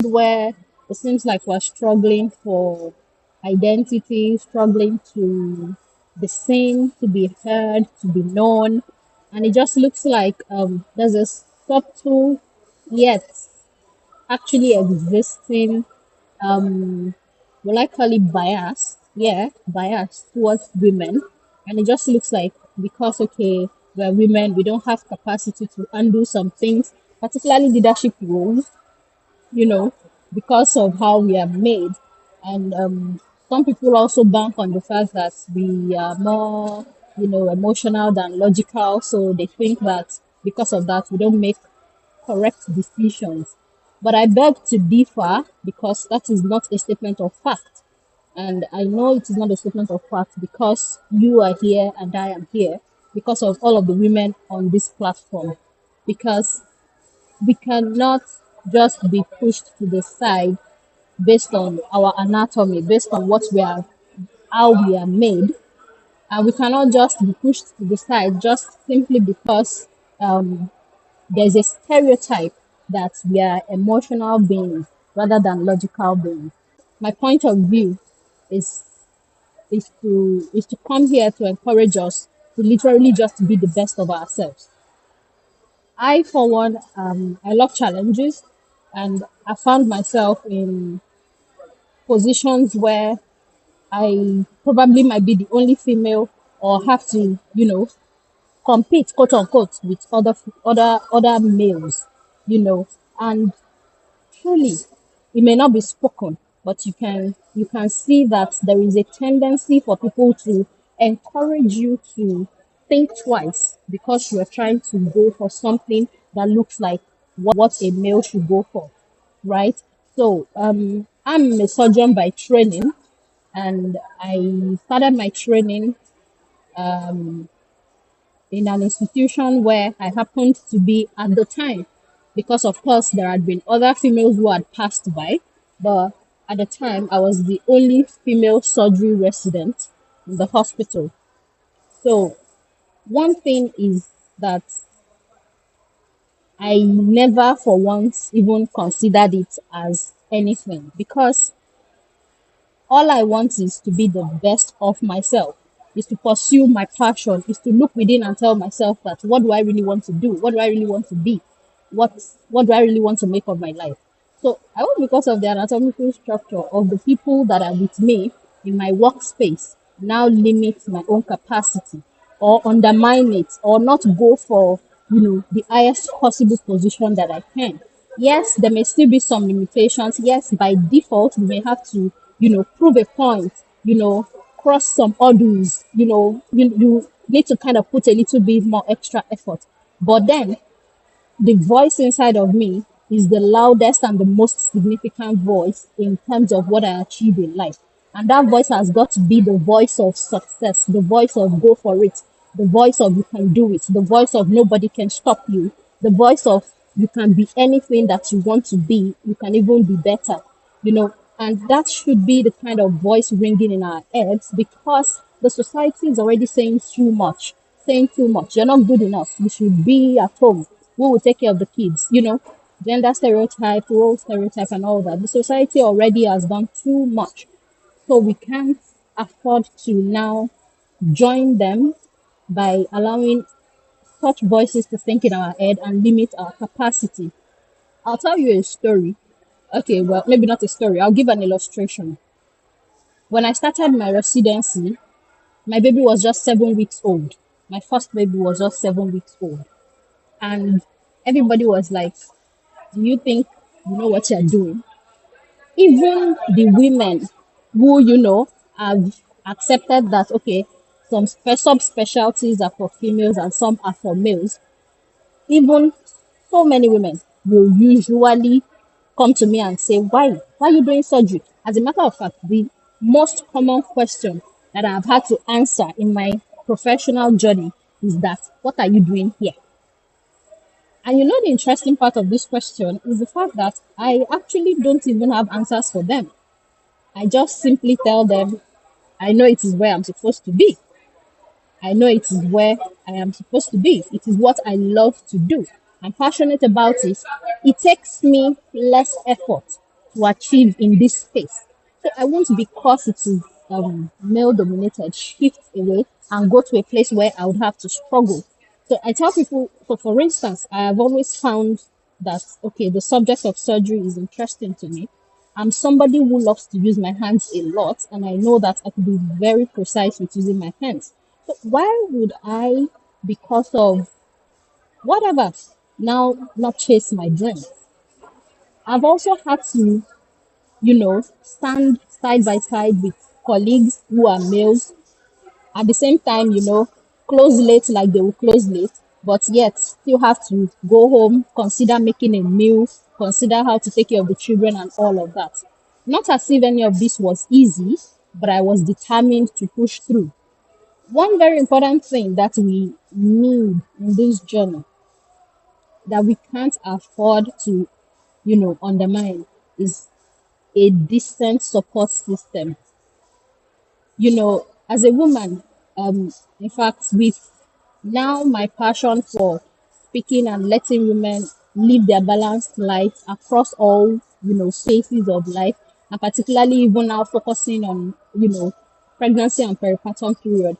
where it seems like we're struggling for identity, struggling to be seen, to be heard, to be known. And it just looks like there's a subtle yet actually existing, will I call it bias? Yeah, bias towards women. And it just looks like because, okay, we're women, we don't have capacity to undo some things, particularly leadership roles, you know, because of how we are made. And some people also bank on the fact that we are more, emotional than logical. So they think that because of that, we don't make correct decisions. But I beg to differ because that is not a statement of fact. And I know it is not a statement of fact because you are here and I am here because of all of the women on this platform. Because we cannot just be pushed to the side based on our anatomy, based on what we are, how we are made, and we cannot just be pushed to the side just simply because there's a stereotype that we are emotional beings rather than logical beings. My point of view is is to come here to encourage us to literally just be the best of ourselves. I, for one, I love challenges, and I found myself in positions where I probably might be the only female or have to, compete, quote unquote, with other males, and truly, it may not be spoken, but you can see that there is a tendency for people to encourage you to think twice because you are trying to go for something that looks like what a male should go for, right? So I'm a surgeon by training, and I started my training in an institution where I happened to be at the time. Because, of course, there had been other females who had passed by, but at the time, I was the only female surgery resident in the hospital. So, one thing is that I never for once even considered it as anything because all I want is to be the best of myself, is to pursue my passion, is to look within and tell myself that what do I really want to do? What do I really want to be? What do I really want to make of my life? So I hope because of the anatomical structure of the people that are with me in my workspace now limit my own capacity or undermine it or not go for the highest possible position that I can. Yes, there may still be some limitations. Yes, by default, we may have to, prove a point, cross some hurdles, you need to kind of put a little bit more extra effort. But then the voice inside of me is the loudest and the most significant voice in terms of what I achieve in life. And that voice has got to be the voice of success, the voice of go for it, the voice of you can do it, the voice of nobody can stop you, the voice of you can be anything that you want to be, you can even be better, and that should be the kind of voice ringing in our heads because the society is already saying too much. You're not good enough. You should be at home. Who will take care of the kids? Gender stereotype, role stereotype, and all that. The society already has done too much. So we can't afford to now join them by allowing such voices to think in our head and limit our capacity. I'll tell you a story. Okay, well, maybe not a story. I'll give an illustration. When I started my residency, my baby was just 7 weeks old. My first baby was just 7 weeks old. And everybody was like, do you think you know what you're doing? Even the women who, have accepted that, okay, some subspecialties are for females and some are for males, even so many women will usually come to me and say, why are you doing surgery? As a matter of fact, the most common question that I've had to answer in my professional journey is that, what are you doing here? And the interesting part of this question is the fact that I actually don't even have answers for them. I just simply tell them, I know it is where I'm supposed to be. I know it is where I am supposed to be. It is what I love to do. I'm passionate about it. It takes me less effort. to achieve in this space. So I want, because it is male dominated, shift away and go to a place where I would have to struggle. So I tell people, so for instance, I have always found that, okay, the subject of surgery is interesting to me. I'm somebody who loves to use my hands a lot, and I know that I could be very precise with using my hands. So why would I, because of whatever, now not chase my dreams? I've also had to, stand side by side with colleagues who are males, at the same time, close late like they will close late, but yet still have to go home, consider making a meal, consider how to take care of the children and all of that. Not as if any of this was easy, but I was determined to push through. One very important thing that we need in this journey, that we can't afford to, undermine, is a decent support system. As a woman, in fact, with now my passion for speaking and letting women live their balanced life across all, phases of life, and particularly even now focusing on, pregnancy and peripartum period,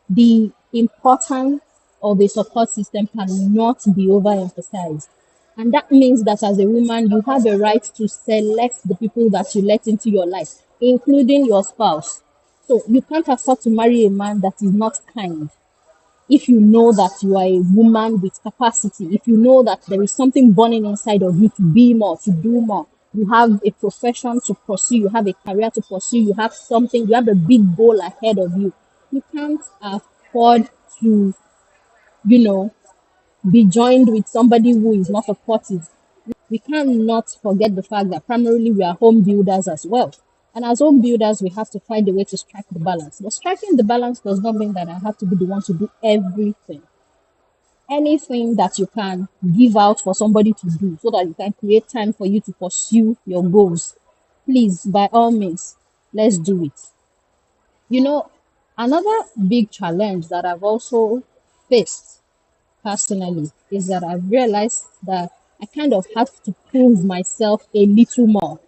the importance of a support system cannot be overemphasized. And that means that as a woman, you have a right to select the people that you let into your life, including your spouse. So you can't afford to marry a man that is not kind. If you know that you are a woman with capacity, if you know that there is something burning inside of you to be more, to do more, you have a profession to pursue, you have a career to pursue, you have something, you have a big goal ahead of you, you can't afford to, you know, be joined with somebody who is not supportive. We cannot forget the fact that primarily we are home builders as well. And as home builders, we have to find a way to strike the balance. But striking the balance does not mean that I have to be the one to do everything. Anything that you can give out for somebody to do so that you can create time for you to pursue your goals, please, by all means, let's do it. Another big challenge that I've also faced personally is that I've realized that I kind of have to prove myself a little more.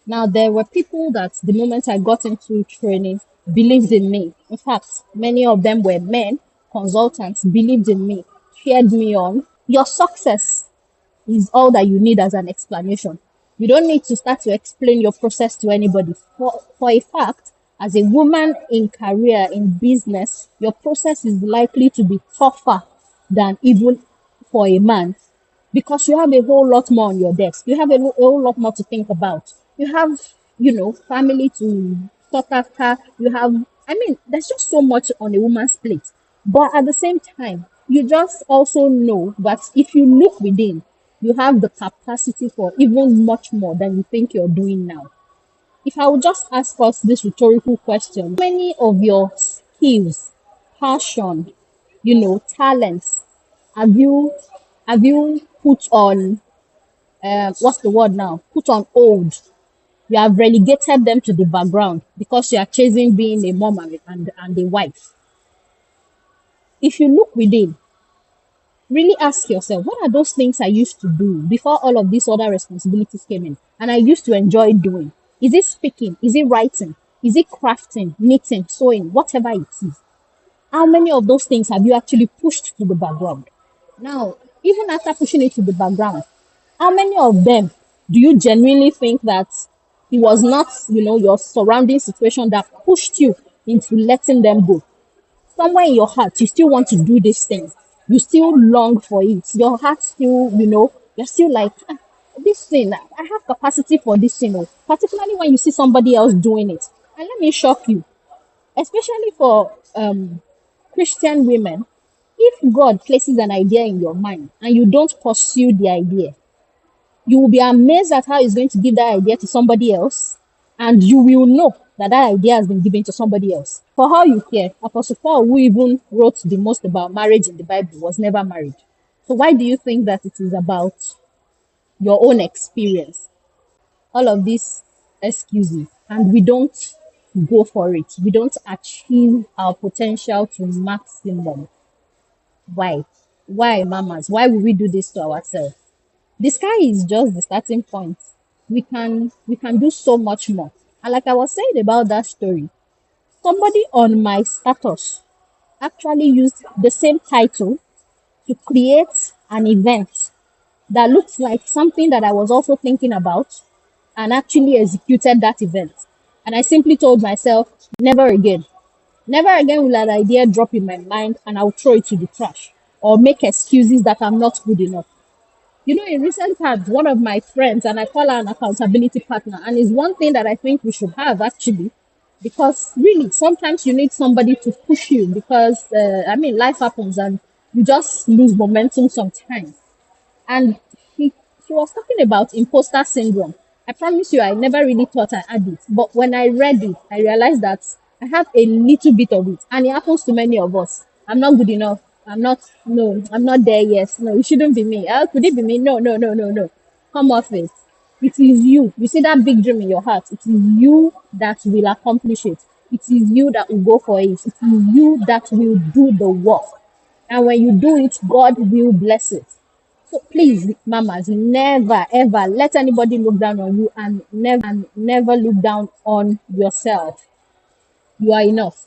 Now, there were people that the moment I got into training believed in me. In fact, many of them were men, consultants, believed in me, cheered me on. Your success is all that you need as an explanation. You don't need to start to explain your process to anybody. For a fact, as a woman in career, in business, your process is likely to be tougher than even for a man, because you have a whole lot more on your desk. You have a whole lot more to think about. You have, family to sort after. You have, there's just so much on a woman's plate. But at the same time, you just also know that if you look within, you have the capacity for even much more than you think you're doing now. If I would just ask us this rhetorical question, how many of your skills, passion, talents have you put on, what's the word now? Put on hold. You have relegated them to the background because you are chasing being a mom and a wife. If you look within, really ask yourself, what are those things I used to do before all of these other responsibilities came in? And I used to enjoy doing. Is it speaking? Is it writing? Is it crafting, knitting, sewing, whatever it is? How many of those things have you actually pushed to the background? Now, even after pushing it to the background, how many of them do you genuinely think that it was not, your surrounding situation that pushed you into letting them go? Somewhere in your heart, you still want to do these things. You still long for it. Your heart still, you're still like, this thing, I have capacity for this thing. Oh." Particularly when you see somebody else doing it. And let me shock you, especially for Christian women, if God places an idea in your mind and you don't pursue the idea, you will be amazed at how He's going to give that idea to somebody else, and you will know that that idea has been given to somebody else. For how you care, Apostle Paul, who even wrote the most about marriage in the Bible, was never married. So why do you think that it is about your own experience? All of these excuses, and we don't go for it. We don't achieve our potential to maximum. Why? Why, mamas? Why will we do this to ourselves? The sky is just the starting point. we can do so much more. And like I was saying about that story, somebody on my status actually used the same title to create an event that looks like something that I was also thinking about, and actually executed that event. And I simply told myself, never again. Never again will an idea drop in my mind and I'll throw it to the trash or make excuses that I'm not good enough. In recent times, one of my friends, and I call her an accountability partner, and it's one thing that I think we should have actually, because really, sometimes you need somebody to push you because, life happens and you just lose momentum sometimes. And she was talking about imposter syndrome. I promise you, I never really thought I had it. But when I read it, I realized that I have a little bit of it. And it happens to many of us. I'm not good enough. No, I'm not there yet. No, it shouldn't be me. Could it be me? No, no, no, no, no. Come off it. It is you. You see that big dream in your heart. It is you that will accomplish it. It is you that will go for it. It is you that will do the work. And when you do it, God will bless it. So please, mamas, never ever let anybody look down on you, and never look down on yourself. You are enough.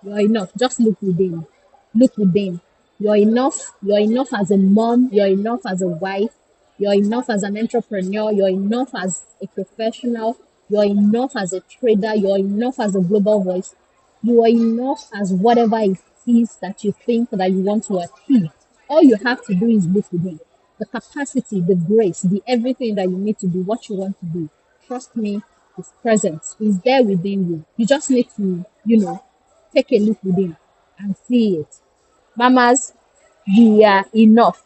You are enough. Just look within. Look within. You're enough. You're enough as a mom. You're enough as a wife. You're enough as an entrepreneur. You're enough as a professional. You're enough as a trader. You're enough as a global voice. You are enough as whatever it is that you think that you want to achieve. All you have to do is look within. The capacity, the grace, the everything that you need to do what you want to do. Trust me, is present. It's there within you. You just need to, take a look within and see it. Mamas, you are enough.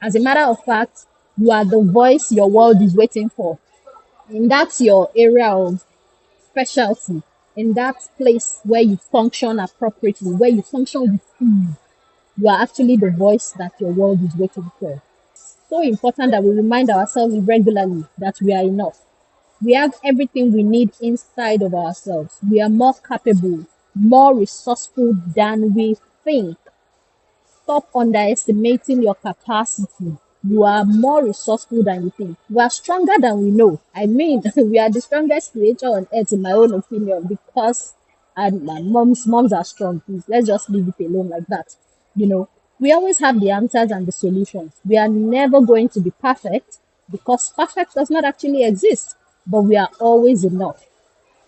As a matter of fact, you are the voice your world is waiting for. And that's your area of specialty. In that place where you function appropriately, where you function with ease, you are actually the voice that your world is waiting for. So important that we remind ourselves regularly that we are enough. We have everything we need inside of ourselves. We are more capable, more resourceful than we think. Stop underestimating your capacity. You are more resourceful than you think. We are stronger than we know. I mean, we are the strongest creature on earth, in my own opinion, because and my moms are strong. Please, let's just leave it alone like that. You know, we always have the answers and the solutions. We are never going to be perfect because perfect does not actually exist, but we are always enough.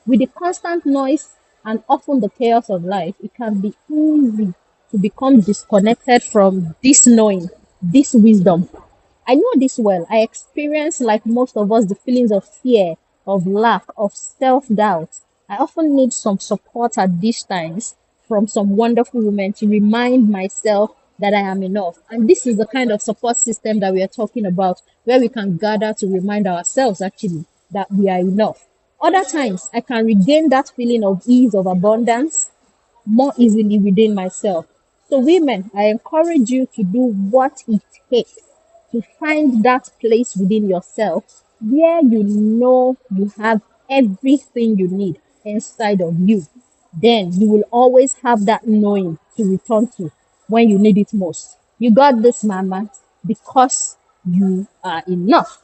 With the constant noise and often the chaos of life, it can be easy to become disconnected from this knowing, this wisdom. I know this well. I experience, like most of us, the feelings of fear, of lack, of self doubt. I often need some support at these times from some wonderful women to remind myself that I am enough. And this is the kind of support system that we are talking about, where we can gather to remind ourselves actually that we are enough. Other times, I can regain that feeling of ease, of abundance, more easily within myself. So, women, I encourage you to do what it takes to find that place within yourself where you know you have everything you need inside of you. Then you will always have that knowing to return to when you need it most. You got this, mama, because you are enough.